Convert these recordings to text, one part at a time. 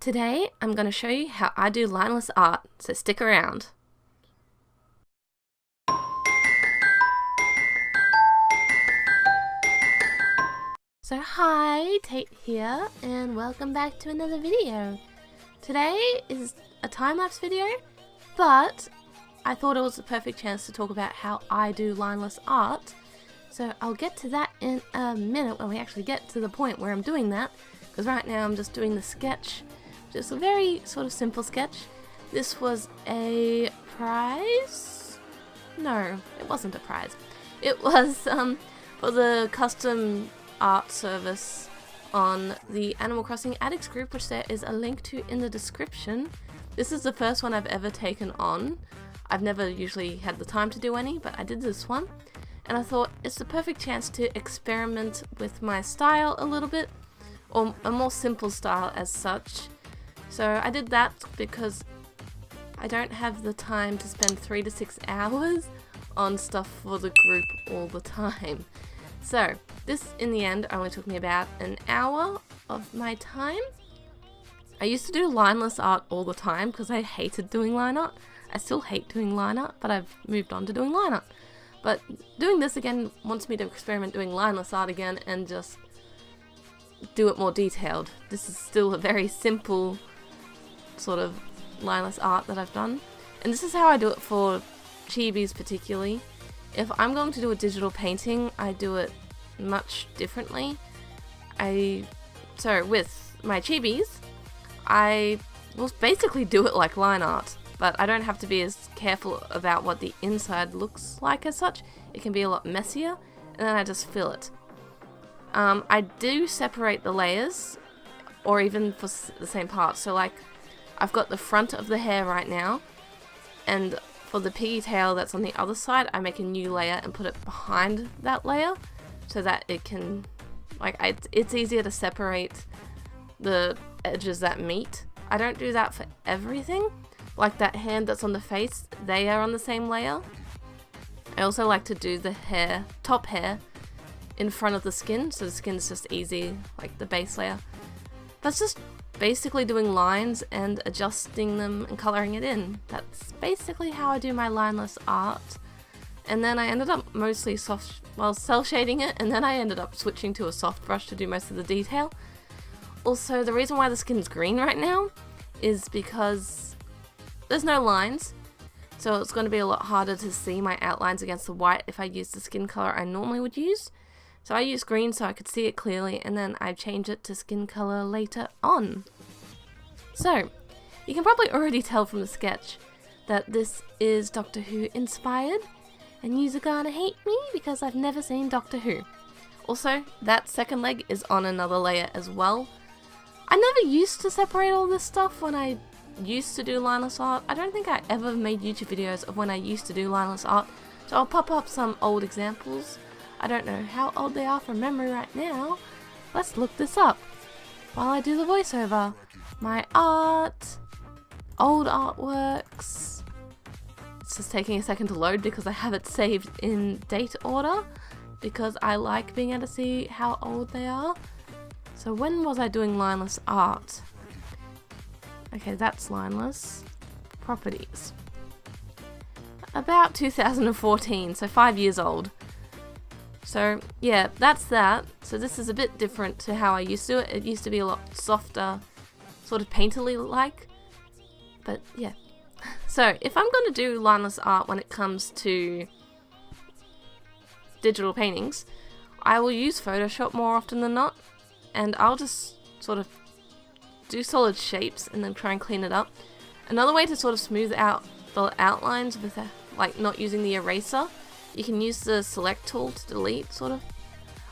Today I'm going to show you how I do lineless art, so stick around. So hi, Tait here, and welcome back to another video. Today is a time-lapse video, but I thought it was the perfect chance to talk about how I do lineless art. So I'll get to that in a minute when we actually get to the point where I'm doing that, because right now I'm just doing the sketch. Just a very sort of simple sketch. This was a prize? No, it wasn't a prize. It was for the custom art service on the Animal Crossing Addicts group, which there is a link to in the description. This is the first one I've ever taken on. I've never usually had the time to do any, but I did this one. And I thought it's the perfect chance to experiment with my style a little bit, or a more simple style as such. So I did that because I don't have the time to spend 3 to 6 hours on stuff for the group all the time. So this in the end only took me about an hour of my time. I used to do lineless art all the time because I hated doing line art. I still hate doing line art, but I've moved on to doing line art. But doing this again wants me to experiment doing lineless art again and just do it more detailed. This is still a very simple sort of lineless art that I've done, and this is how I do it for chibis particularly. If I'm going to do a digital painting, I do it much differently. So with my chibis, I will basically do it like line art, but I don't have to be as careful about what the inside looks like as such. It can be a lot messier, and then I just fill it. I do separate the layers, or even for the same part. So like, I've got the front of the hair right now, and for the piggy tail that's on the other side, I make a new layer and put it behind that layer so that it can, like, it's easier to separate the edges that meet. I don't do that for everything. Like that hand that's on the face, they are on the same layer. I also like to do the hair, top hair, in front of the skin, so the skin's just easy, like the base layer. That's just basically doing lines and adjusting them and coloring it in. That's basically how I do my lineless art. And then I ended up mostly cell shading it, and then I ended up switching to a soft brush to do most of the detail. Also, the reason why the skin's green right now is because there's no lines, so it's going to be a lot harder to see my outlines against the white if I use the skin color I normally would use. So I use green so I could see it clearly, and then I change it to skin color later on. So, you can probably already tell from the sketch that this is Doctor Who inspired, and you're gonna hate me because I've never seen Doctor Who. Also, that second leg is on another layer as well. I never used to separate all this stuff when I used to do lineless art. I don't think I ever made YouTube videos of when I used to do lineless art, so I'll pop up some old examples. I don't know how old they are from memory right now. Let's look this up while I do the voiceover. My art, old artworks. It's just taking a second to load because I have it saved in date order because I like being able to see how old they are. So when was I doing lineless art? Okay, that's lineless. Properties. About 2014, so 5 years old. So yeah, that's that. So this is a bit different to how I used to do it. It used to be a lot softer, sort of painterly like, but yeah. So if I'm going to do lineless art when it comes to digital paintings, I will use Photoshop more often than not, and I'll just sort of do solid shapes and then try and clean it up. Another way to sort of smooth out the outlines with like not using the eraser, you can use the select tool to delete, sort of.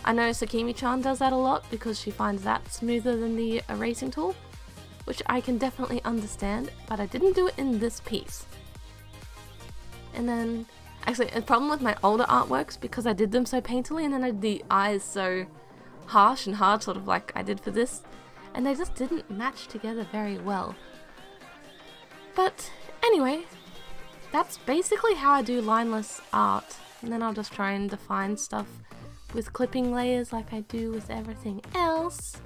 I know Sakimi-chan does that a lot because she finds that smoother than the erasing tool, which I can definitely understand, but I didn't do it in this piece. And then, actually, a problem with my older artworks, because I did them so painterly and then I did the eyes so harsh and hard, sort of like I did for this, and they just didn't match together very well. But anyway, that's basically how I do lineless art. And then I'll just try and define stuff with clipping layers like I do with everything else.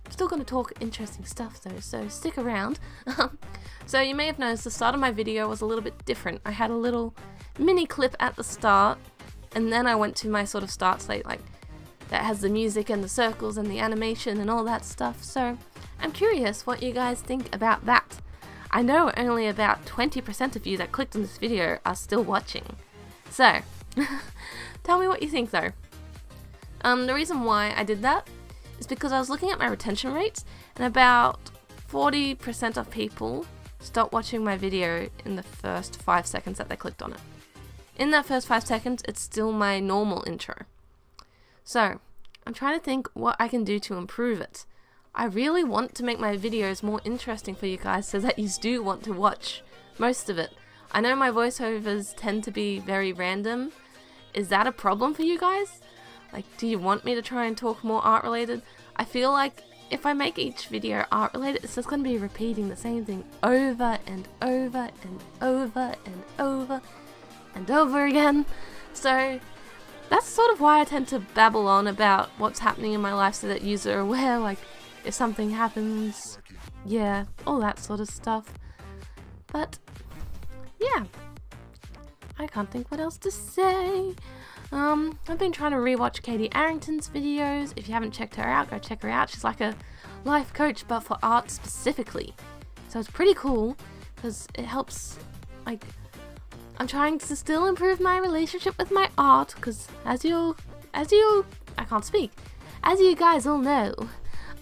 Still going to talk interesting stuff though, so stick around. So you may have noticed the start of my video was a little bit different. I had a little mini clip at the start, and then I went to my sort of start slate, like that has the music and the circles and the animation and all that stuff. So I'm curious what you guys think about that. I know only about 20% of you that clicked on this video are still watching. So tell me what you think though. The reason why I did that is because I was looking at my retention rates, and about 40% of people stopped watching my video in the first 5 seconds that they clicked on it. In that first 5 seconds, it's still my normal intro. So I'm trying to think what I can do to improve it. I really want to make my videos more interesting for you guys so that you do want to watch most of it. I know my voiceovers tend to be very random. Is that a problem for you guys? Like, do you want me to try and talk more art related? I feel like if I make each video art related, it's just going to be repeating the same thing over and over and over and over and over again. So that's sort of why I tend to babble on about what's happening in my life so that you are aware, like if something happens, yeah, all that sort of stuff. But yeah, I can't think what else to say. I've been trying to rewatch Katie Arrington's videos. If you haven't checked her out, go check her out. She's like a life coach, but for art specifically. So it's pretty cool because it helps, like, I'm trying to still improve my relationship with my art because as you guys all know,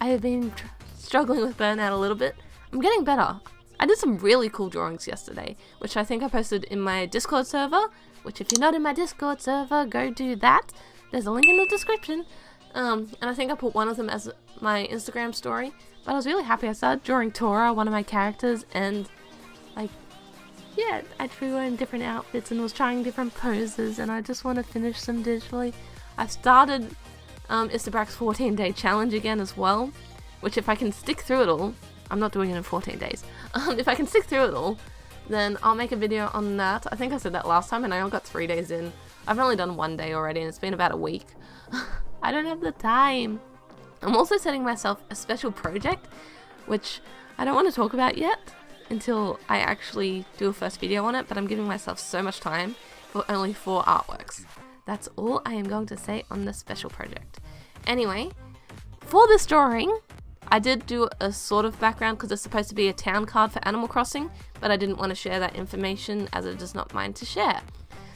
I have been struggling with burnout a little bit. I'm getting better. I did some really cool drawings yesterday, which I think I posted in my Discord server, which if you're not in my Discord server, go do that. There's a link in the description. And I think I put one of them as my Instagram story. But I was really happy. I started drawing Tora, one of my characters, and like, yeah, I drew her in different outfits and was trying different poses, and I just want to finish them digitally. I've started Istabrak's 14-day challenge again as well, which if I can stick through it all, I'm not doing it in 14 days. If I can stick through it all, then I'll make a video on that. I think I said that last time and I only got 3 days in. I've only done 1 day already and it's been about a week. I don't have the time. I'm also setting myself a special project, which I don't want to talk about yet until I actually do a first video on it, but I'm giving myself so much time for only 4 artworks. That's all I am going to say on this special project. Anyway, for this drawing, I did do a sort of background because it's supposed to be a town card for Animal Crossing, but I didn't want to share that information as it is not mine to share.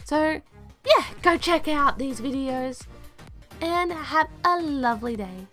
So yeah, go check out these videos and have a lovely day.